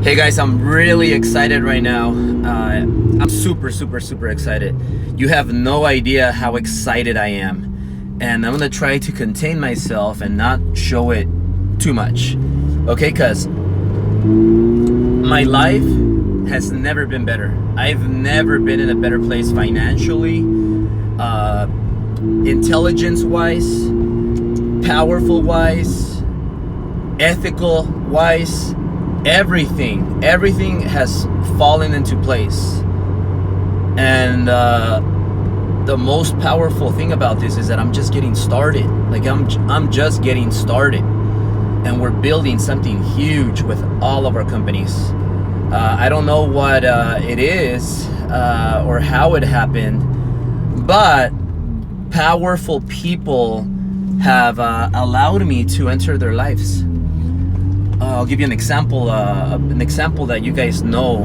Hey guys, I'm really excited right now. I'm super excited. You have no idea how excited I am. And I'm gonna try to contain myself and not show it too much. Okay, because my life has never been better. I've never been in a better place financially, intelligence wise, powerful wise, ethical wise. Everything has fallen into place. And the most powerful thing about this is that I'm just getting started. Like I'm just getting started, and we're building something huge with all of our companies. I don't know what it is or how it happened, but powerful people have allowed me to enter their lives. I'll give you an example that you guys know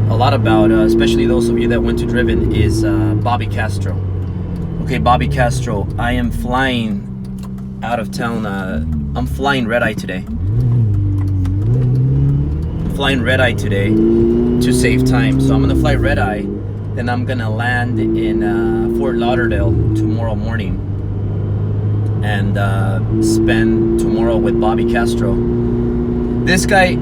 a lot about, especially those of you that went to Driven, is Bobby Castro. Okay, Bobby Castro, I am flying out of town. I'm flying red-eye today. To save time. So I'm gonna fly red-eye, then I'm gonna land in Fort Lauderdale tomorrow morning and spend tomorrow with Bobby Castro. This guy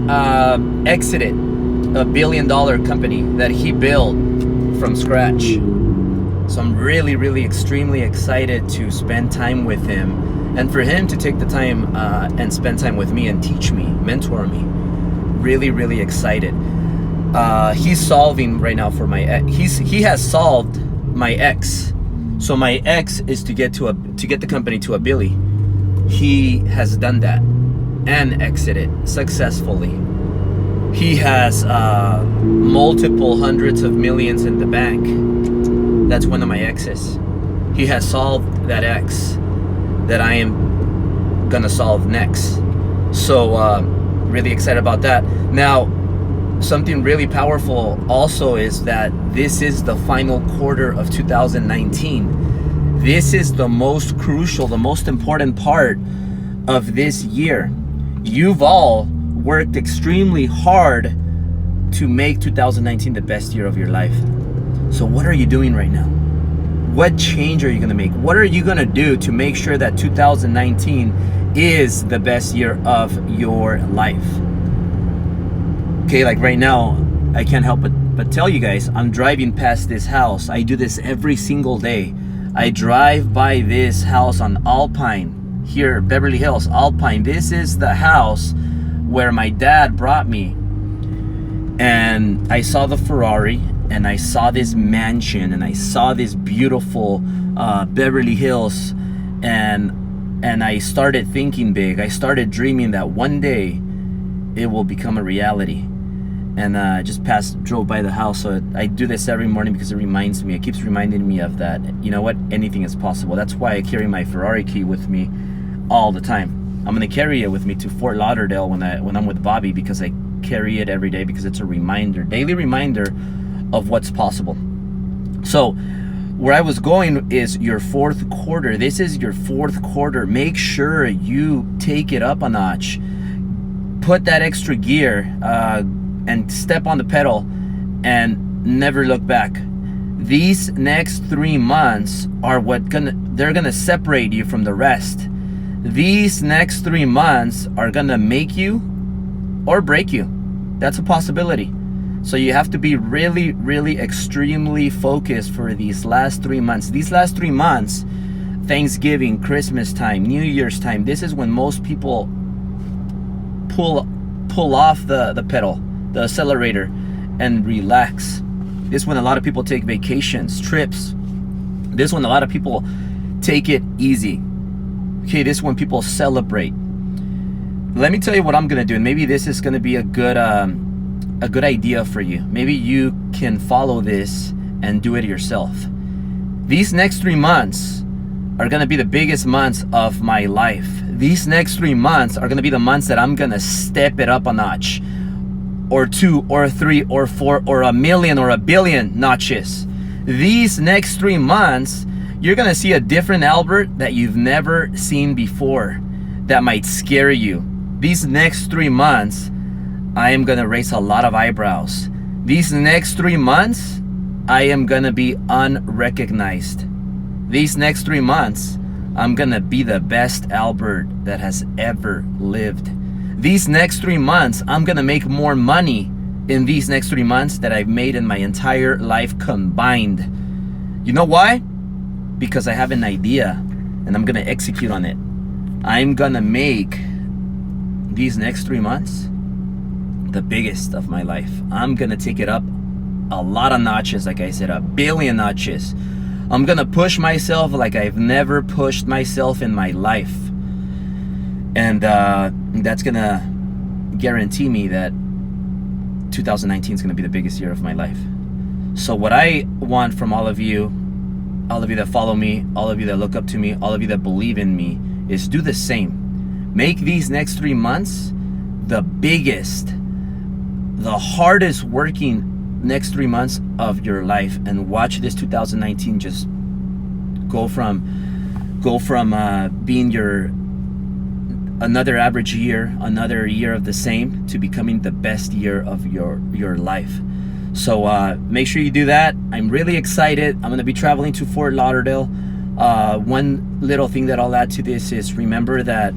exited $1 billion company that he built from scratch. So I'm really extremely excited to spend time with him, and for him to take the time and spend time with me and teach me, mentor me. Really excited. He's solving right now for my ex. He has solved my ex. So my ex is to get the company to $1 billion. He has done that and exited successfully. He has multiple hundreds of millions in the bank. That's one of my exes. He has solved that ex that I am gonna solve next. So really excited about that. Now, something really powerful also is that this is the final quarter of 2019. This is the most crucial, the most important part of this year. You've all worked extremely hard to make 2019 the best year of your life. So what are you doing right now? What change are you gonna make? What are you gonna do to make sure that 2019 is the best year of your life? Okay, like right now, I can't help but tell you guys, I'm driving past this house. I do this every single day. I drive by this house on Alpine, here, Beverly Hills, Alpine. This is the house where my dad brought me. And I saw the Ferrari, and I saw this mansion, and I saw this beautiful Beverly Hills, and I started thinking big. I started dreaming that one day it will become a reality. And I just drove by the house. So I do this every morning because it reminds me, it keeps reminding me of that. You know what? Anything is possible. That's why I carry my Ferrari key with me all the time. I'm gonna carry it with me to Fort Lauderdale when I'm with Bobby, because I carry it every day because it's a reminder, daily reminder of what's possible. So where I was going is your fourth quarter. This is your fourth quarter. Make sure you take it up a notch. Put that extra gear and step on the pedal and never look back. These next 3 months are they're gonna separate you from the rest. These next 3 months are gonna make you or break you. That's a possibility. So you have to be really extremely focused for these last 3 months. These last 3 months, Thanksgiving, Christmas time, New Year's time, this is when most people pull off the pedal, the accelerator, and relax. This is when a lot of people take vacations, trips. This is when a lot of people take it easy. Okay, this is when people celebrate. Let me tell you what I'm gonna do, and maybe this is gonna be a good idea for you. Maybe you can follow this and do it yourself. These next 3 months are gonna be the biggest months of my life. These next 3 months are gonna be the months that I'm gonna step it up a notch, or 2 or 3 or 4 or 1,000,000 or 1,000,000,000 notches. These next 3 months, you're gonna see a different Albert that you've never seen before, that might scare you. These next 3 months, I am gonna raise a lot of eyebrows. These next 3 months, I am gonna be unrecognized. These next 3 months, I'm gonna be the best Albert that has ever lived. These next 3 months, I'm gonna make more money in these next 3 months that I've made in my entire life combined. You know why? Because I have an idea and I'm gonna execute on it. I'm gonna make these next 3 months the biggest of my life. I'm gonna take it up a lot of notches, like I said, 1 billion notches. I'm gonna push myself like I've never pushed myself in my life. And that's gonna guarantee me that 2019 is gonna be the biggest year of my life. So what I want from all of you that follow me, all of you that look up to me, all of you that believe in me, is do the same. Make these next 3 months the biggest, the hardest working next 3 months of your life, and watch this 2019 just go from being your another average year, another year of the same, to becoming the best year of your life. So make sure you do that. I'm really excited. I'm going to be traveling to Fort Lauderdale. One little thing that I'll add to this is, remember that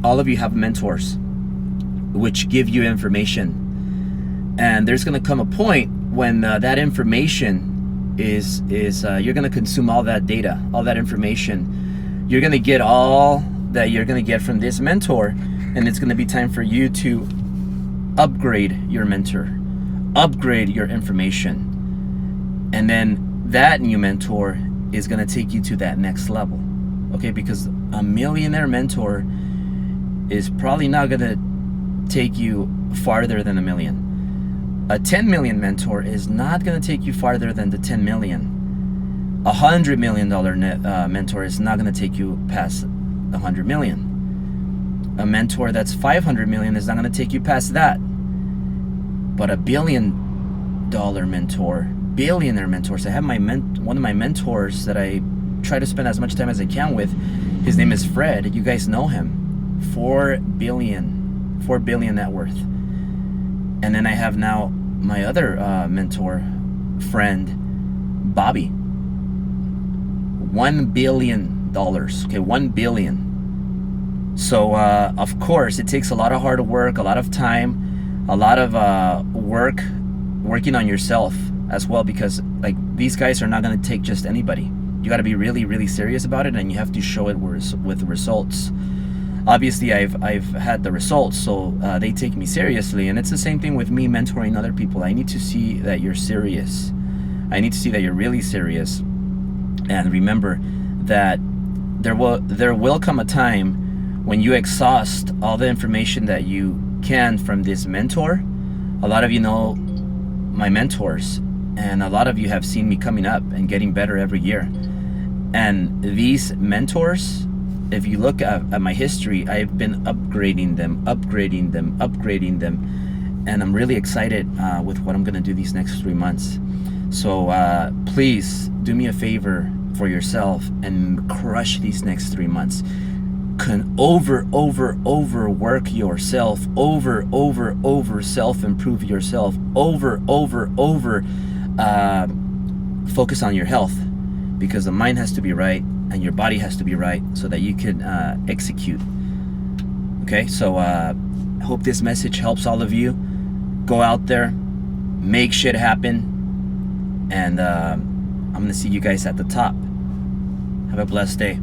all of you have mentors which give you information, and there's going to come a point when that information is you're going to consume all that data, all that information. You're going to get all that you're going to get from this mentor, and it's going to be time for you to upgrade your mentor, upgrade your information, and then that new mentor is going to take you to that next level. Okay, because a millionaire mentor is probably not going to take you farther than a million. A 10 million mentor is not going to take you farther than the 10 million. $100 million mentor is not going to take you past 100 million. A mentor that's 500 million is not going to take you past that. But a $1 billion mentor, billionaire mentors. I have one of my mentors that I try to spend as much time as I can with. His name is Fred. You guys know him. 4 billion net worth. And then I have now my other mentor friend, Bobby. $1 billion. Okay, 1 billion. So of course it takes a lot of hard work, a lot of time, a lot of working on yourself as well, because like these guys are not going to take just anybody. You got to be really, really serious about it, and you have to show it with results. Obviously I've had the results, so they take me seriously. And it's the same thing with me mentoring other people. I need to see that you're serious. I need to see that you're really serious. And remember that there will come a time when you exhaust all the information that you can from this mentor. A lot of you know my mentors, and a lot of you have seen me coming up and getting better every year. And these mentors, if you look at my history, I've been upgrading them, and I'm really excited with what I'm gonna do these next 3 months. So please do me a favor for yourself and crush these next 3 months. Overwork yourself, over self-improve yourself, focus on your health, because the mind has to be right and your body has to be right so that you can execute. Okay, so I hope this message helps all of you. Go out there, make shit happen, and I'm gonna see you guys at the top. Have a blessed day.